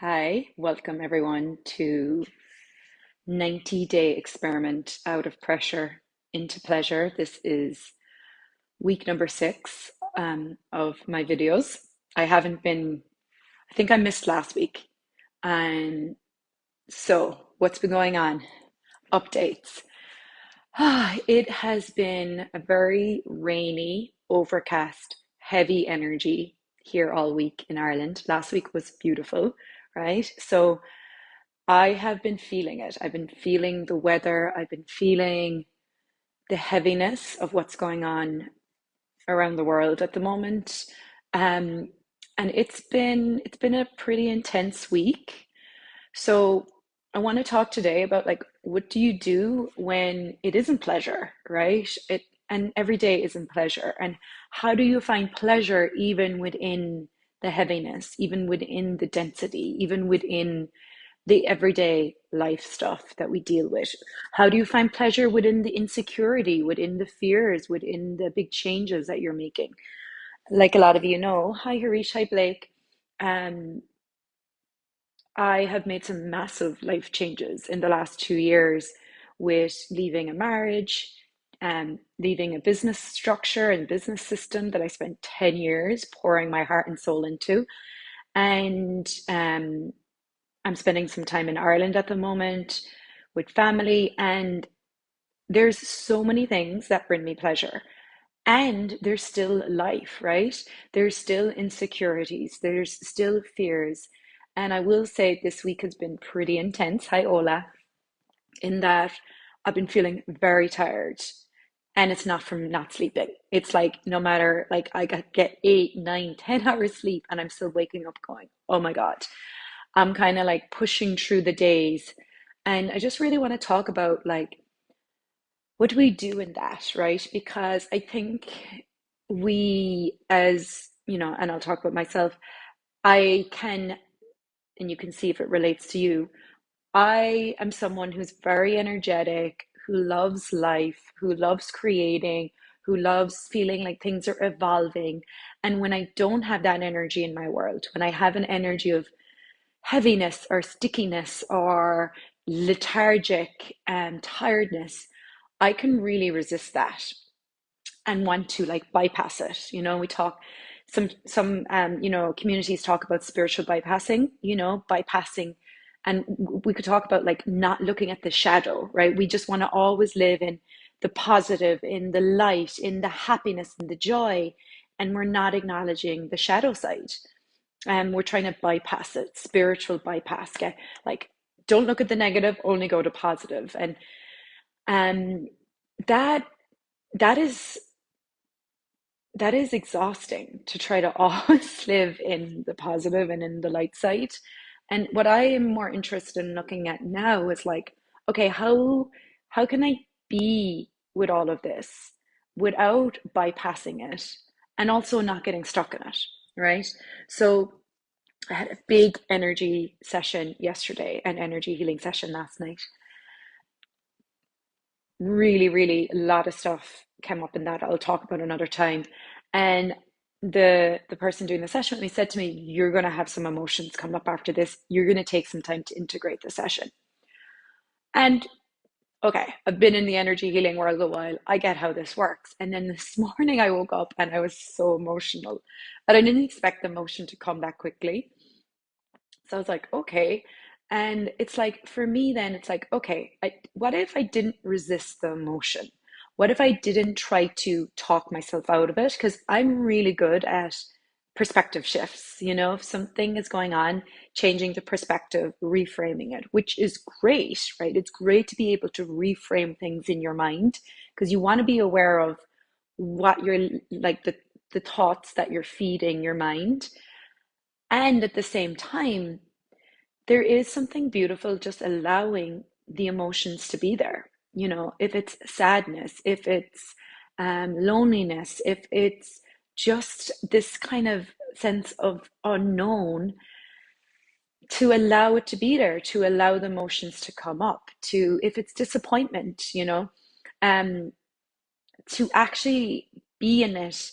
Hi, welcome everyone to 90-day experiment out of pressure into pleasure. This is week number 6 of my videos. I think I missed last week. And so, what's been going on? Updates. It has been a very rainy, overcast, heavy energy here all week in Ireland. Last week was beautiful, right? So, I have been feeling it. I've been feeling the weather. I've been feeling the heaviness of what's going on around the world at the moment. Um, and it's been a pretty intense week. So I want to talk today about like what do you do when it isn't pleasure, right? And every day isn't pleasure. And how do you find pleasure even within the heaviness, even within the density, even within the everyday life stuff that we deal with? How do you find pleasure within the insecurity, within the fears, within the big changes that you're making? Like a lot of you know, hi Harish, hi Blake. Um, I have made some massive life changes in the last 2 years with leaving a marriage, leaving a business structure and business system that I spent 10 years pouring my heart and soul into. And I'm spending some time in Ireland at the moment with family, and there's so many things that bring me pleasure. And there's still life, right? There's still insecurities, there's still fears. And I will say this week has been pretty intense. Hi, Ola, in that I've been feeling very tired. And it's not from not sleeping. It's like no matter, like get 8, 9, 10 hours sleep, and I'm still waking up going, oh my God. I'm kind of like pushing through the days. And I just really want to talk about like what do we do in that, right? Because I think we, as you know, and I'll talk about myself, I can, and you can see if it relates to you. I am someone who's very energetic, who loves life, who loves creating, who loves feeling like things are evolving. And when I don't have that energy in my world, when I have an energy of heaviness or stickiness or lethargic and tiredness, I can really resist that and want to like bypass it. You know, we talk some communities talk about spiritual bypassing, bypassing, and we could talk about like not looking at the shadow, right? We just want to always live in the positive, in the light, in the happiness, in the joy, and we're not acknowledging the shadow side. And we're trying to bypass it, spiritual bypass. Get like, don't look at the negative, only go to positive. And um, that that is that is exhausting to try to always live in the positive and in the light side. And what I am more interested in looking at now is like, okay, how can I be with all of this without bypassing it and also not getting stuck in it, right? So I had a big energy session yesterday, an energy healing session last night. Really, really, a lot of stuff came up in that I'll talk about another time. And the person doing the session with me said to me, "You're going to have some emotions come up after this. You're going to take some time to integrate the session." And okay, I've been in the energy healing world a while. I get how this works. And then this morning I woke up and I was so emotional, and I didn't expect the emotion to come that quickly. So I was like, okay. And it's like, for me, then it's like, okay, what if I didn't resist the emotion? What if I didn't try to talk myself out of it? Because I'm really good at perspective shifts. You know, if something is going on, changing the perspective, reframing it, which is great, right? It's great to be able to reframe things in your mind because you want to be aware of what you're like the thoughts that you're feeding your mind. And at the same time, there is something beautiful just allowing the emotions to be there. You know, if it's sadness, if it's loneliness, if it's just this kind of sense of unknown, to allow it to be there, to allow the emotions to come up, to, if it's disappointment, um, to actually be in it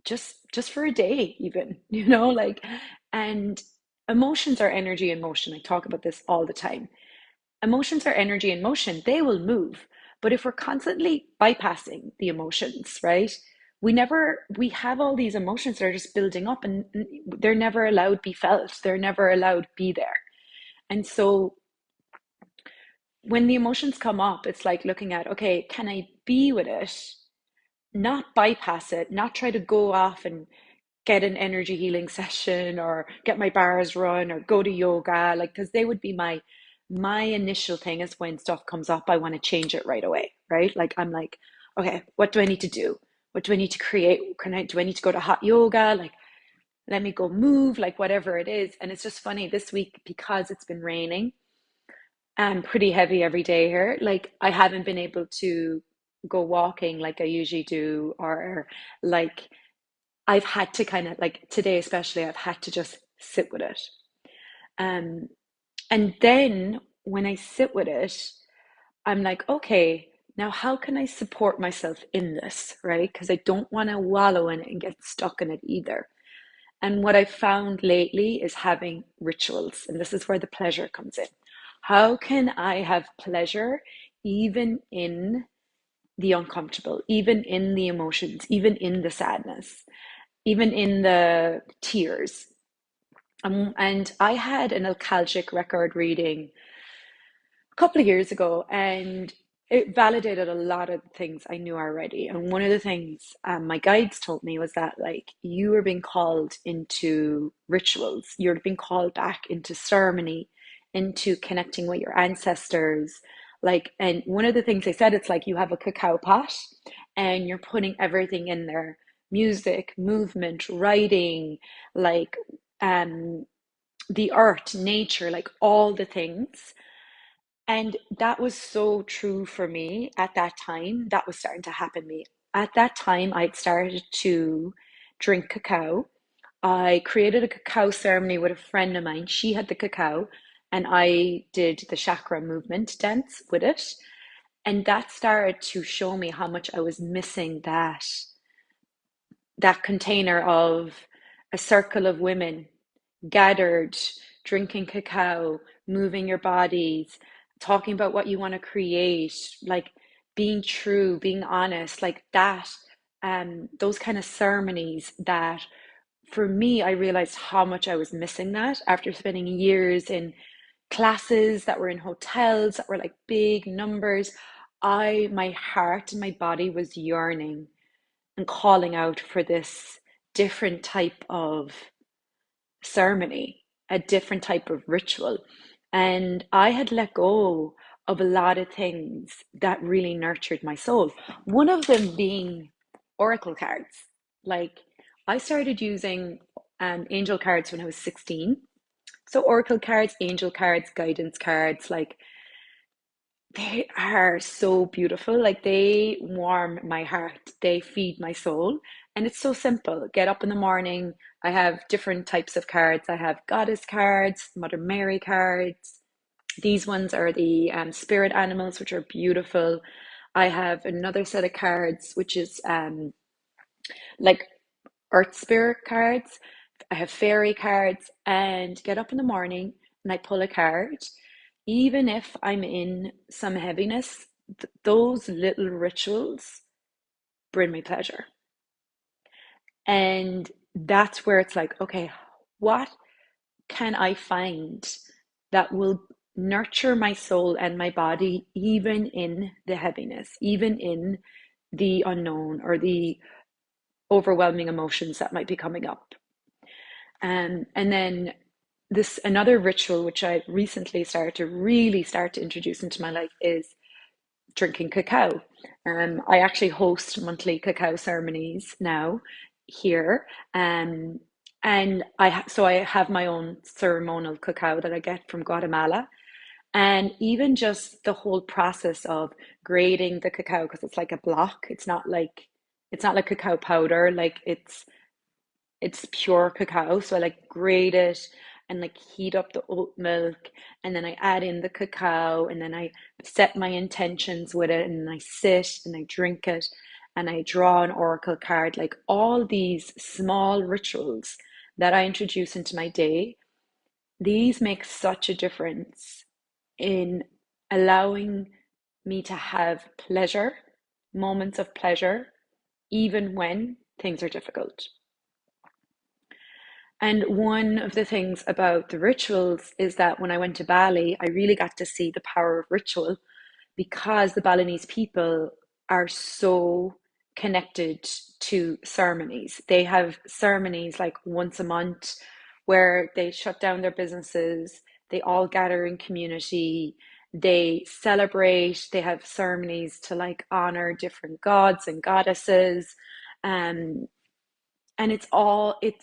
just for a day even, like, and emotions are energy in motion. I talk about this all the time. Emotions are energy in motion, they will move. But if we're constantly bypassing the emotions, right? We have all these emotions that are just building up and they're never allowed to be felt. They're never allowed to be there. And so when the emotions come up, it's like looking at, okay, can I be with it, not bypass it, not try to go off and get an energy healing session or get my bars run or go to yoga, like, because they would be my initial thing is when stuff comes up, I want to change it right away, right? Like I'm like, okay, what do I need to do? What do I need to create? Do I need to go to hot yoga? Like, let me go move, like whatever it is. And it's just funny this week because it's been raining and pretty heavy every day here. Like I haven't been able to go walking like I usually do, or like I've had to kind of like today, especially, I've had to just sit with it. Um, and then when I sit with it, I'm like, okay, now how can I support myself in this, right? Because I don't want to wallow in it and get stuck in it either. And what I've found lately is having rituals, and this is where the pleasure comes in. How can I have pleasure even in the uncomfortable, even in the emotions, even in the sadness, even in the tears? And I had an Alcalgic record reading a couple of years ago, and it validated a lot of things I knew already. And one of the things my guides told me was that, like, you are being called into rituals, you're being called back into ceremony, into connecting with your ancestors. Like, and one of the things they said, it's like you have a cacao pot and you're putting everything in there: music, movement, writing, like, um, the art, nature, like all the things. And that was so true for me at that time. That was starting to happen to me. At that time, I'd started to drink cacao. I created a cacao ceremony with a friend of mine. She had the cacao, and I did the chakra movement dance with it. And that started to show me how much I was missing that container of a circle of women gathered, drinking cacao, moving your bodies, talking about what you want to create, like being true, being honest, like that. Those kind of ceremonies that for me, I realized how much I was missing that after spending years in classes that were in hotels that were like big numbers. My heart and my body was yearning and calling out for this different type of ceremony, a different type of ritual. And I had let go of a lot of things that really nurtured my soul. One of them being oracle cards. Like, I started using angel cards when I was 16. So oracle cards, angel cards, guidance cards, like they are so beautiful. Like they warm my heart, they feed my soul. And it's so simple. Get up in the morning. I have different types of cards. I have goddess cards, Mother Mary cards. These ones are the spirit animals, which are beautiful. I have another set of cards, which is like earth spirit cards. I have fairy cards, and get up in the morning and I pull a card. Even if I'm in some heaviness, those little rituals bring me pleasure. And that's where it's like, okay, what can I find that will nurture my soul and my body, even in the heaviness, even in the unknown or the overwhelming emotions that might be coming up? And then this another ritual which I recently started to really start to introduce into my life is drinking cacao. I actually host monthly cacao ceremonies now here. And so I have my own ceremonial cacao that I get from Guatemala. And even just the whole process of grading the cacao, because it's like a block. It's not like cacao powder, like it's pure cacao. So I like grate it and like heat up the oat milk, and then I add in the cacao, and then I set my intentions with it, and I sit and I drink it, and I draw an oracle card. Like all these small rituals that I introduce into my day these make such a difference in allowing me to have pleasure, moments of pleasure, even when things are difficult. And one of the things about the rituals is that when I went to Bali, I really got to see the power of ritual because the Balinese people are so connected to ceremonies. They have ceremonies like once a month where they shut down their businesses, they all gather in community, they celebrate, they have ceremonies to like honor different gods and goddesses. Um, and it's all it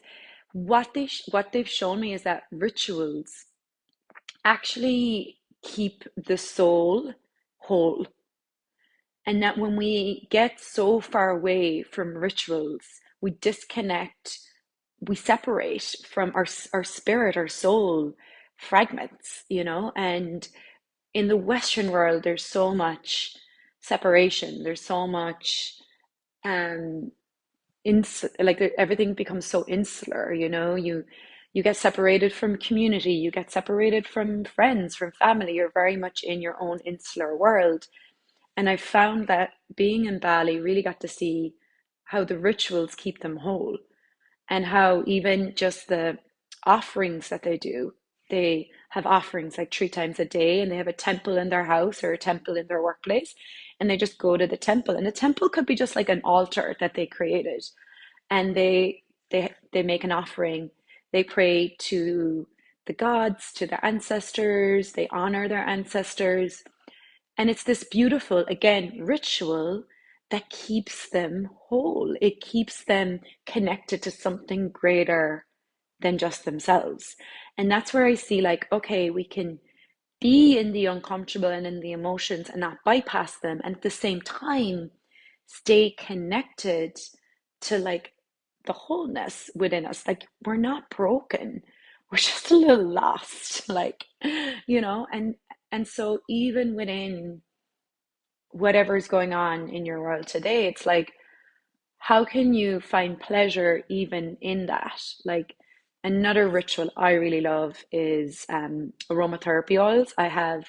what they've shown me is that rituals actually keep the soul whole, and that when we get so far away from rituals, we disconnect, we separate from our spirit, our soul fragments, and in the Western world there's so much separation, there's so much um like everything becomes so insular, you get separated from community, you get separated from friends, from family, you're very much in your own insular world. And I found that being in Bali really got to see how the rituals keep them whole, and how even just the offerings that they have offerings like 3 times a day, and they have a temple in their house or a temple in their workplace, and they just go to the temple. And the temple could be just like an altar that they created, and they make an offering. They pray to the gods, to their ancestors, they honor their ancestors. And it's this beautiful, again, ritual that keeps them whole. It keeps them connected to something greater than just themselves. And that's where I see, like, okay, we can be in the uncomfortable and in the emotions and not bypass them, and at the same time stay connected to like the wholeness within us. Like, we're not broken, we're just a little lost, like, and so even within whatever's going on in your world today, it's like, how can you find pleasure even in that? Like, another ritual I really love is aromatherapy oils. I have,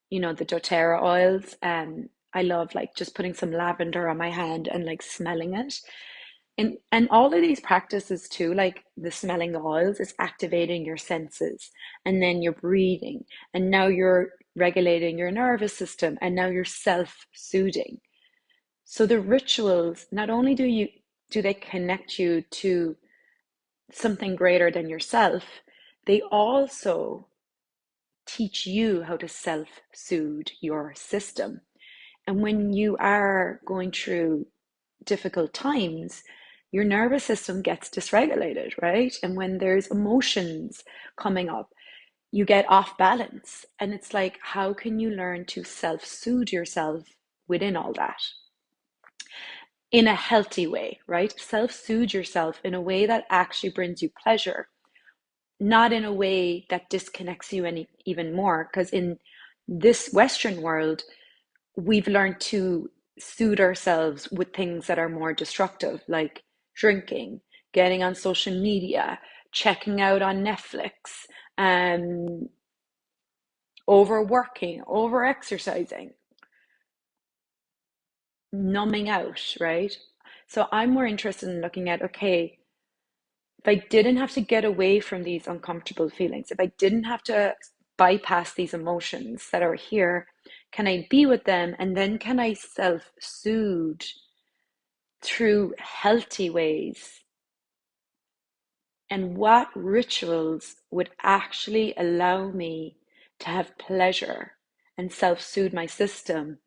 the doTERRA oils. I love like just putting some lavender on my hand and like smelling it. And all of these practices too, like the smelling the oils, is activating your senses, and then you're breathing, and now you're regulating your nervous system, and now you're self-soothing. So the rituals, not only do they connect you to something greater than yourself, they also teach you how to self-soothe your system. And when you are going through difficult times, your nervous system gets dysregulated, right? And when there's emotions coming up, you get off balance. And it's like, how can you learn to self-soothe yourself within all that in a healthy way, right? Self-soothe yourself in a way that actually brings you pleasure, not in a way that disconnects you even more. Because in this Western world, we've learned to soothe ourselves with things that are more destructive, like drinking, getting on social media, checking out on Netflix, um, overworking, over exercising, numbing out, right? So I'm more interested in looking at, okay, if I didn't have to get away from these uncomfortable feelings, if I didn't have to bypass these emotions that are here, can I be with them? And then can I self soothe through healthy ways? And what rituals would actually allow me to have pleasure and self soothe my system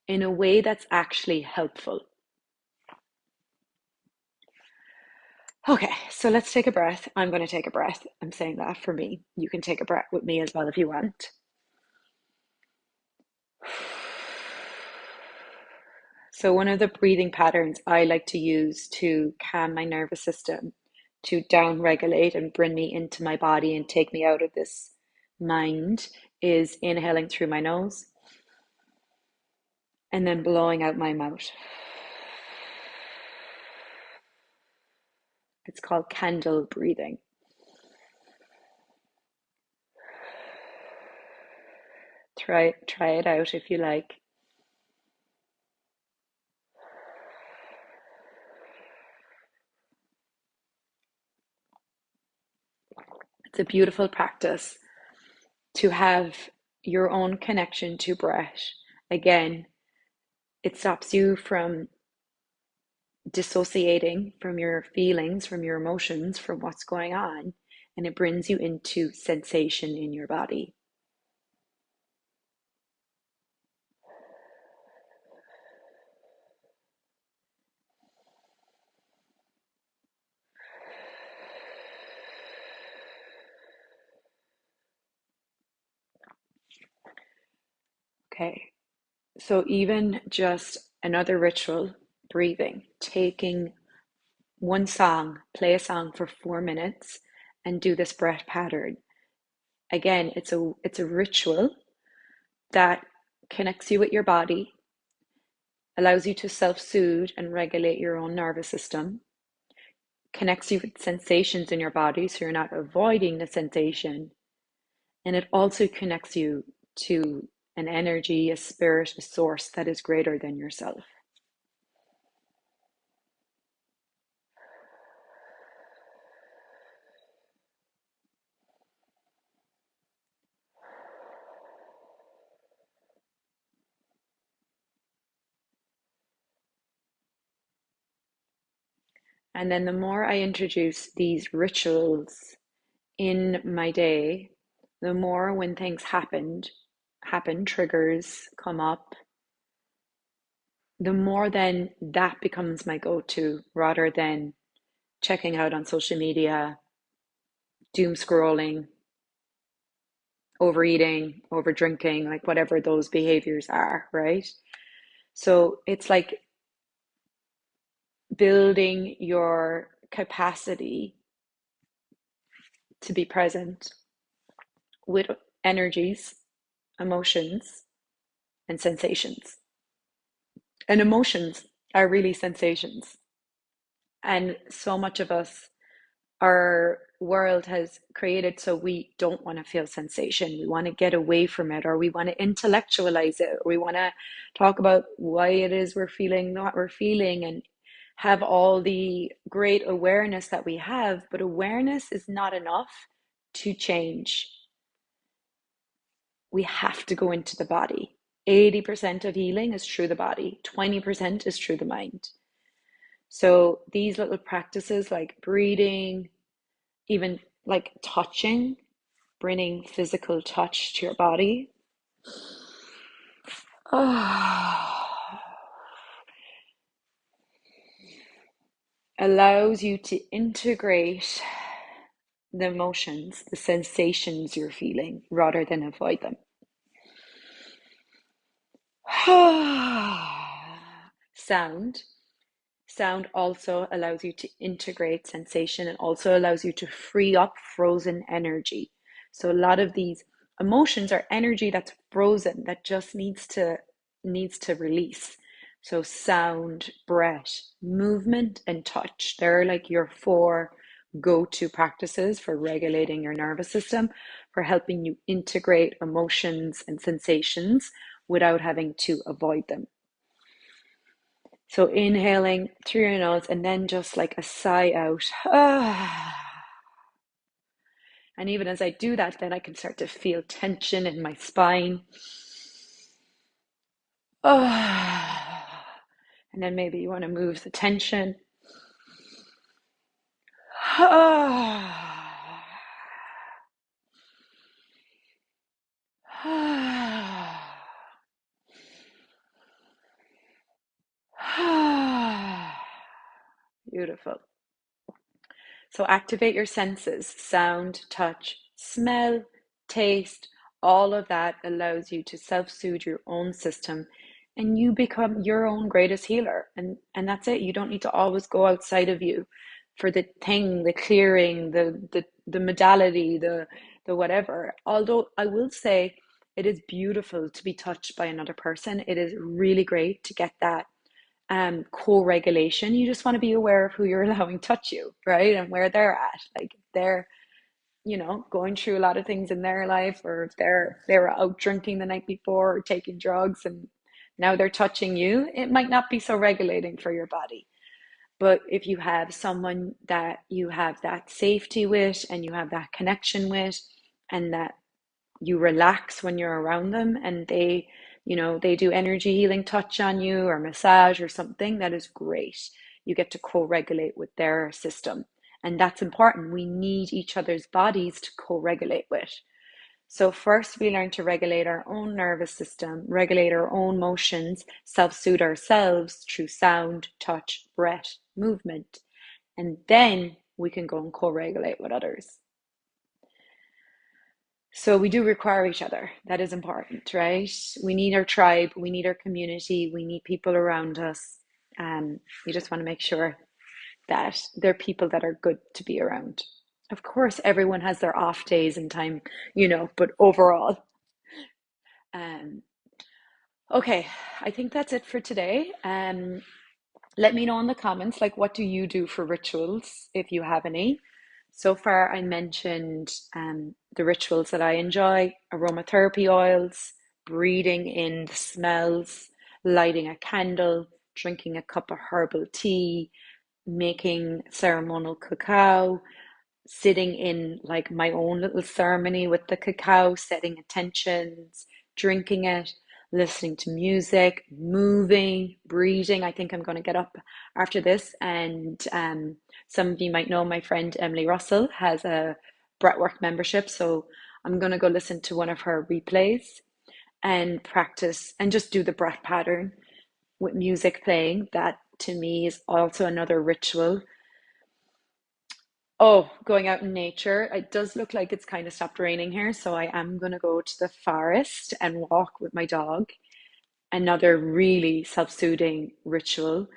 in a way that's actually helpful? Okay, so let's take a breath. I'm going to take a breath. I'm saying that for me. You can take a breath with me as well if you want. So, one of the breathing patterns I like to use to calm my nervous system, to down regulate and bring me into my body and take me out of this mind, is inhaling through my nose and then blowing out my mouth. It's called candle breathing. Try it out if you like. It's a beautiful practice to have your own connection to breath. Again, it stops you from dissociating from your feelings, from your emotions, from what's going on, and it brings you into sensation in your body. Okay, so even just another ritual, breathing, taking one song, play a song for 4 minutes and do this breath pattern. Again, it's a ritual that connects you with your body, allows you to self-soothe and regulate your own nervous system, connects you with sensations in your body so you're not avoiding the sensation, and it also connects you to an energy, a spirit, a source that is greater than yourself. And then the more I introduce these rituals in my day, the more when things happen, triggers come up, the more then that becomes my go-to rather than checking out on social media, doom scrolling, overeating, over drinking, like whatever those behaviors are, right? So it's like building your capacity to be present with energies, emotions, and sensations. And emotions are really sensations. And so much of us, our world has created so we don't want to feel sensation. We want to get away from it, or we want to intellectualize it, or we want to talk about why it is we're feeling what we're feeling and have all the great awareness that we have. But awareness is not enough to change. We have to go into the body. 80% of healing is through the body, 20% is through the mind. So these little practices like breathing, even like touching, bringing physical touch to your body, allows you to integrate the emotions, the sensations you're feeling, rather than avoid them. Sound. Sound also allows you to integrate sensation and also allows you to free up frozen energy. So a lot of these emotions are energy that's frozen that just needs to release. So sound, breath, movement, and touch. They're like your four go-to practices for regulating your nervous system, for helping you integrate emotions and sensations without having to avoid them. So inhaling through your nose and then just like a sigh out. And even as I do that, then I can start to feel tension in my spine. And then maybe you want to move the tension. Beautiful. So activate your senses, sound, touch, smell, taste, all of that allows you to self-soothe your own system and you become your own greatest healer. And that's it. You don't need to always go outside of you for the thing, the clearing, the modality, the whatever. Although I will say it is beautiful to be touched by another person. It is really great to get that co-regulation. You just want to be aware of who you're allowing touch you, right? And where they're at. Like they're going through a lot of things in their life, or if they were out drinking the night before or taking drugs and now they're touching you, it might not be so regulating for your body. But if you have someone that you have that safety with and you have that connection with, and that you relax when you're around them, and they do energy healing touch on you or massage or something, that is great. You get to co-regulate with their system. And that's important. We need each other's bodies to co-regulate with. So first we learn to regulate our own nervous system, regulate our own motions, self-soothe ourselves through sound, touch, breath, movement. And then we can go and co-regulate with others. So we do require each other. That is important, right? We need our tribe, we need our community, we need people around us. We just want to make sure that they're people that are good to be around. Of course, everyone has their off days and time, but overall. Um, okay, I think that's it for today. Let me know in the comments, like, what do you do for rituals if you have any? So far, I mentioned the rituals that I enjoy: aromatherapy oils, breathing in the smells, lighting a candle, drinking a cup of herbal tea, making ceremonial cacao, sitting in like my own little ceremony with the cacao, setting intentions, drinking it, listening to music, moving, breathing. I think I'm going to get up after this, and some of you might know my friend Emily Russell has a breathwork membership, so I'm going to go listen to one of her replays and practice and just do the breath pattern with music playing. That to me is also another ritual. Oh, going out in nature. It does look like it's kind of stopped raining here, so I am going to go to the forest and walk with my dog. Another really self-soothing ritual.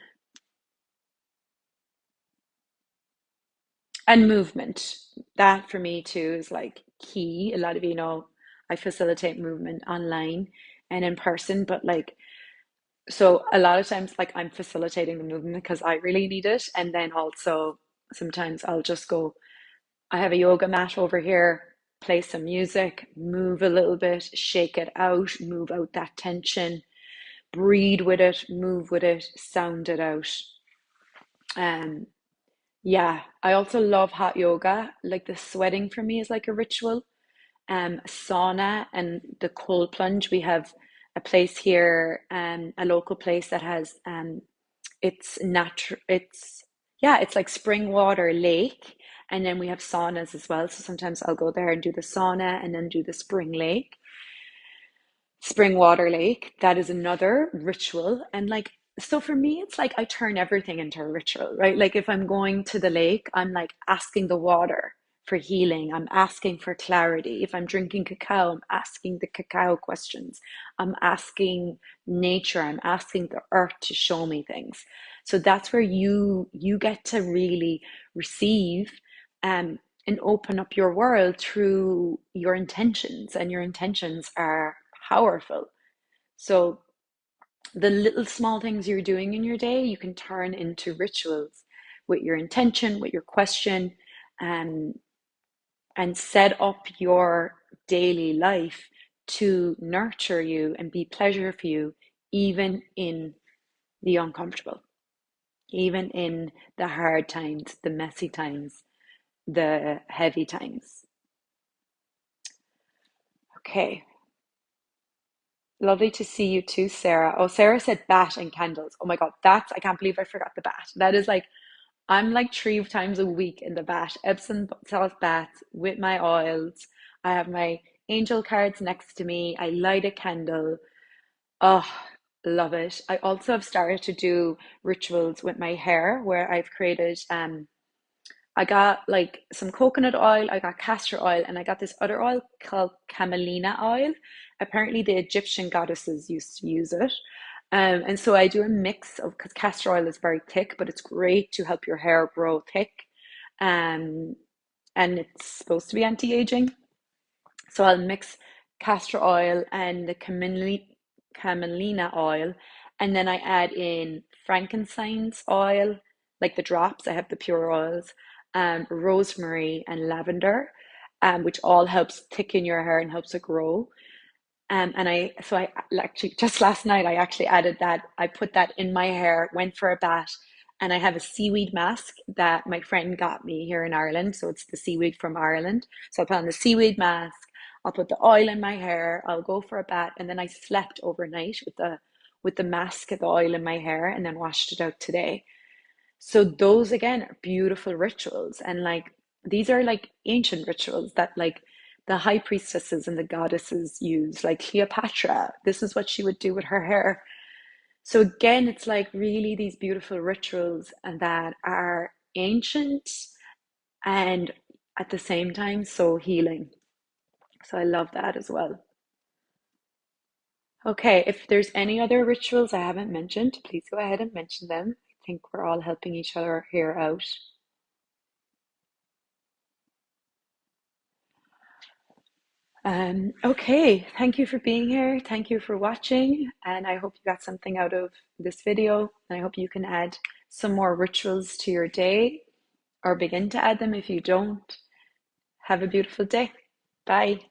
And movement. That for me too is like key. A lot of you know I facilitate movement online and in person, but like, so a lot of times, like, I'm facilitating the movement because I really need it. And then also sometimes I'll just go, I have a yoga mat over here, play some music, move a little bit, shake it out, move out that tension, breathe with it, move with it, sound it out. Um, yeah, I also love hot yoga. Like, the sweating for me is like a ritual. Sauna and the cold plunge. We have a place here, a local place that has it's natural. It's like spring water lake, and then we have saunas as well. So sometimes I'll go there and do the sauna and then do the spring water lake. That is another ritual. And like, so for me, it's like I turn everything into a ritual, right? Like, if I'm going to the lake, I'm like asking the water for healing. I'm asking for clarity. If I'm drinking cacao, I'm asking the cacao questions. I'm asking nature. I'm asking the earth to show me things. So that's where you get to really receive um and open up your world through your intentions, and your intentions are powerful. So the little small things you're doing in your day, you can turn into rituals with your intention, with your question, um, and set up your daily life to nurture you and be pleasure for you, even in the uncomfortable, even in the hard times, the messy times, the heavy times. Okay. Lovely to see you too, Sarah. Oh, Sarah said bat and candles. Oh my God, I can't believe I forgot the bat. That is like, I'm like 3 times a week in the bat, Epsom salt baths with my oils. I have my angel cards next to me. I light a candle. Oh, love it. I also have started to do rituals with my hair, where I've created I got like some coconut oil, I got castor oil, and I got this other oil called camelina oil. Apparently, the Egyptian goddesses used to use it. And so I do a mix of, because castor oil is very thick, but it's great to help your hair grow thick. Um, and it's supposed to be anti-aging. So I'll mix castor oil and the camelina oil, and then I add in frankincense oil, like the drops. I have the pure oils, rosemary and lavender. which all helps thicken your hair and helps it grow. I actually just last night I actually added that. I put that in my hair, went for a bath, and I have a seaweed mask that my friend got me here in Ireland. So it's the seaweed from Ireland. So I put on the seaweed mask, I'll put the oil in my hair, I'll go for a bath, and then I slept overnight with the mask and the oil in my hair and then washed it out today. So those again are beautiful rituals, and like these are like ancient rituals that like the high priestesses and the goddesses use, like Cleopatra. This is what she would do with her hair. So again, it's like really these beautiful rituals and that are ancient and at the same time so healing. So I love that as well. Okay, if there's any other rituals I haven't mentioned, please go ahead and mention them. I think we're all helping each other here out. Okay, thank you for being here. Thank you for watching. And I hope you got something out of this video. And I hope you can add some more rituals to your day or begin to add them if you don't. Have a beautiful day. Bye.